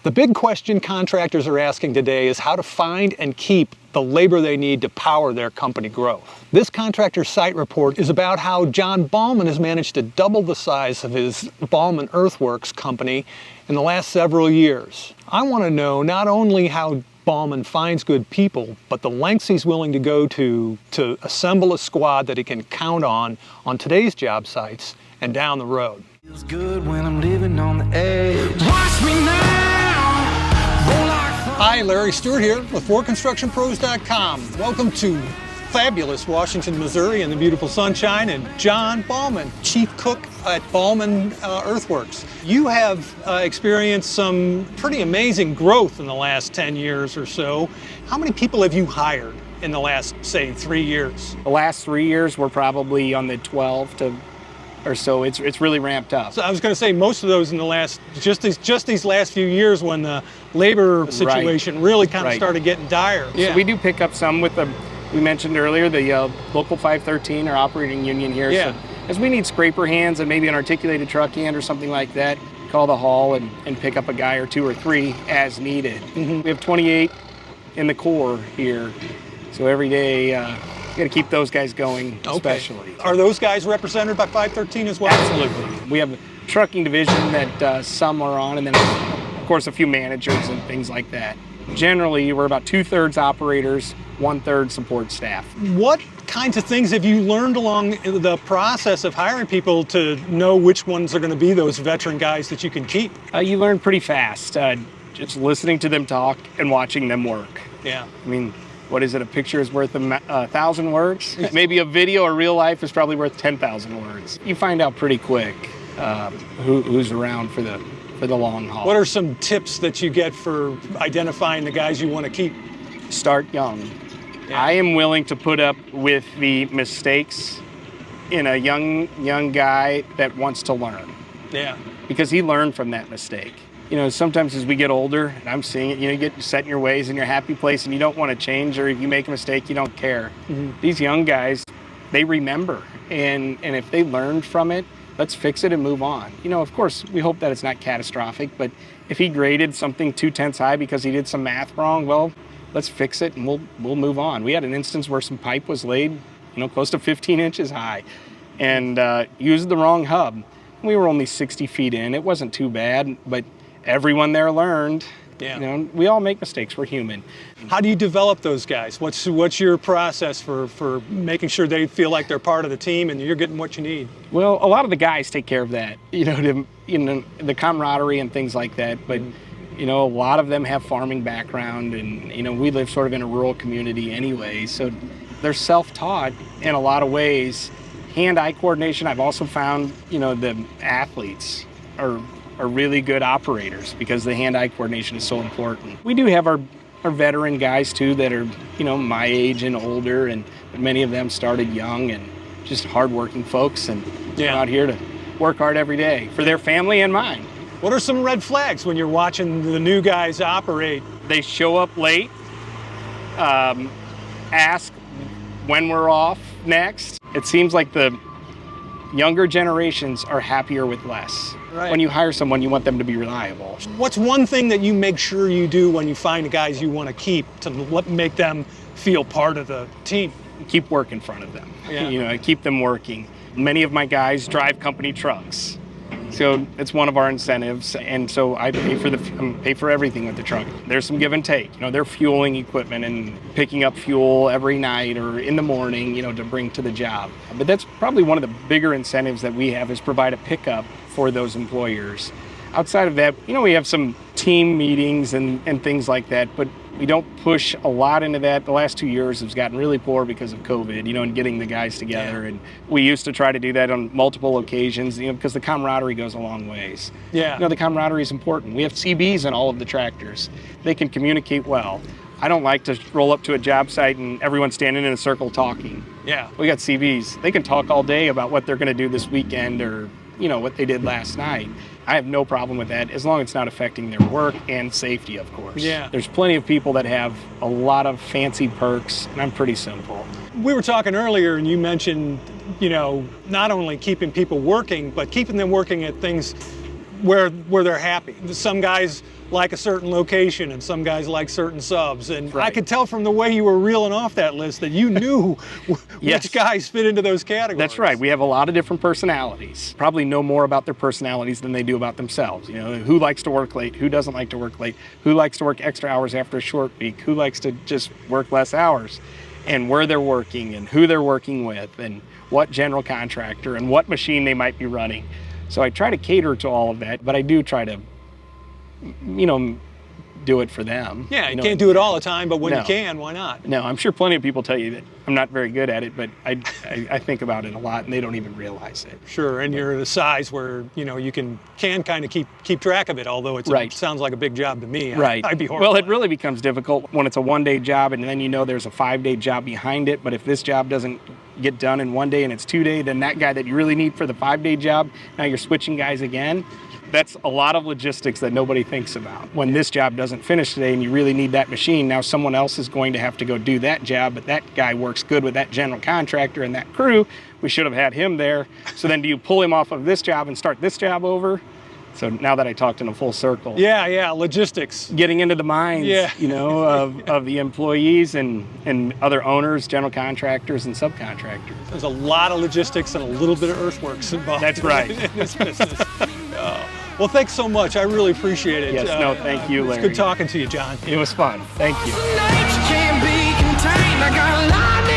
The big question contractors are asking today is how to find and keep the labor they need to power their company growth. This contractor site report is about how Jon Ballmann has managed to double the size of his Ballmann Earthworks company in the last several years. I want to know not only how Ballmann finds good people, but the lengths he's willing to go to assemble a squad that he can count on today's job sites and down the road. Feels good when I'm living on the edge. Watch me now. Hi, Larry Stewart here with ForConstructionPros.com. Welcome to fabulous Washington, Missouri in the beautiful sunshine, and Jon Ballmann, chief cook at Ballmann Earthworks. You have experienced some pretty amazing growth in the last 10 years or so. How many people have you hired in the last, say, 3 years? The last 3 years, we're probably on the 12 to or so. It's really ramped up. So I was going to say most of those in the last, just these last few years when the labor situation really kind of started getting dire. Yeah. So we do pick up some with we mentioned earlier, the local 513, our operating union here. Yeah. So as we need scraper hands and maybe an articulated truck hand or something like that, call the hall and pick up a guy or two or three as needed. Mm-hmm. We have 28 in the Corps here. So every day, you got to keep those guys going, especially. Are those guys represented by 513 as well? Absolutely. We have a trucking division that some are on, and then, of course, a few managers and things like that. Generally, we're about 2/3 operators, 1/3 support staff. What kinds of things have you learned along the process of hiring people to know which ones are going to be those veteran guys that you can keep? You learn pretty fast, just listening to them talk and watching them work. Yeah. I mean, what is it? A picture is worth 1,000 words? Maybe a video or real life is probably worth 10,000 words. You find out pretty quick who's around for the long haul. What are some tips that you get for identifying the guys you want to keep? Start young. Yeah. I am willing to put up with the mistakes in a young guy that wants to learn. Yeah. Because he learned from that mistake. You know, sometimes as we get older, and I'm seeing it, you get set in your ways in your happy place and you don't want to change, or if you make a mistake, you don't care. Mm-hmm. These young guys, they remember, and if they learned from it, let's fix it and move on. You know, of course, we hope that it's not catastrophic, but if he graded something 2/10 high because he did some math wrong, well, let's fix it and we'll move on. We had an instance where some pipe was laid, close to 15 inches high, and used the wrong hub. We were only 60 feet in. It wasn't too bad, but everyone there learned. Yeah. We all make mistakes. We're human. How do you develop those guys? What's your process for making sure they feel like they're part of the team and you're getting what you need? Well, a lot of the guys take care of that. The camaraderie and things like that. But a lot of them have farming background, and we live sort of in a rural community anyway. So they're self-taught in a lot of ways. Hand-eye coordination. I've also found the athletes are really good operators because the hand-eye coordination is so important. We do have our veteran guys too that are, my age and older, and many of them started young and just hardworking folks, and they're out here to work hard every day for their family and mine. What are some red flags when you're watching the new guys operate? They show up late, ask when we're off next. It seems like the younger generations are happier with less. Right. When you hire someone, you want them to be reliable. What's one thing that you make sure you do when you find the guys you want to keep to make them feel part of the team? Keep work in front of them. Yeah. Keep them working. Many of my guys drive company trucks, so it's one of our incentives. And so I pay for everything with the truck. There's some give and take. They're fueling equipment and picking up fuel every night or in the morning, to bring to the job. But that's probably one of the bigger incentives that we have, is provide a pickup for those employers. Outside of that, we have some team meetings and things like that, but we don't push a lot into that. The last 2 years has gotten really poor because of COVID, and getting the guys together. Yeah. And we used to try to do that on multiple occasions, because the camaraderie goes a long ways. Yeah. The camaraderie is important. We have CBs in all of the tractors. They can communicate well. I don't like to roll up to a job site and everyone's standing in a circle talking. Yeah. We got CBs. They can talk all day about what they're going to do this weekend, or what they did last night. I have no problem with that, as long as it's not affecting their work and safety, of course. Yeah. There's plenty of people that have a lot of fancy perks, and I'm pretty simple. We were talking earlier, and you mentioned, not only keeping people working, but keeping them working at things where they're happy. Some guys like a certain location and some guys like certain subs. And I could tell from the way you were reeling off that list that you knew which guys fit into those categories. That's right. We have a lot of different personalities. Probably know more about their personalities than they do about themselves. You know, who likes to work late, who doesn't like to work late, who likes to work extra hours after a short week, who likes to just work less hours, and where they're working and who they're working with and what general contractor and what machine they might be running. So I try to cater to all of that, but I do try to, you know, do it for them. Yeah, you can't do it all the time, but when you can, why not? No, I'm sure plenty of people tell you that I'm not very good at it, but I think about it a lot, and they don't even realize it. Sure, and you're at a size where, you know, you can kind of keep track of it, although it sounds like a big job to me. Right. I'd be horrified. Well, it really becomes difficult when it's a one-day job, and then you know there's a 5-day job behind it, but if this job doesn't get done in 1 day and it's 2 days, then that guy that you really need for the 5-day job, now you're switching guys again. That's a lot of logistics that nobody thinks about. When this job doesn't finish today and you really need that machine, now someone else is going to have to go do that job, but that guy works good with that general contractor and that crew. We should have had him there. So then do you pull him off of this job and start this job over? So now that I talked in a full circle. Yeah, logistics. Getting into the minds, you know, of the employees and other owners, general contractors, and subcontractors. There's a lot of logistics and a little bit of earthworks involved. That's right. In this business. Well, thanks so much. I really appreciate it. Yes, no, thank you, Larry. It's good talking to you, Jon. It was fun. Thank you. Nights can't be contained. I got a lot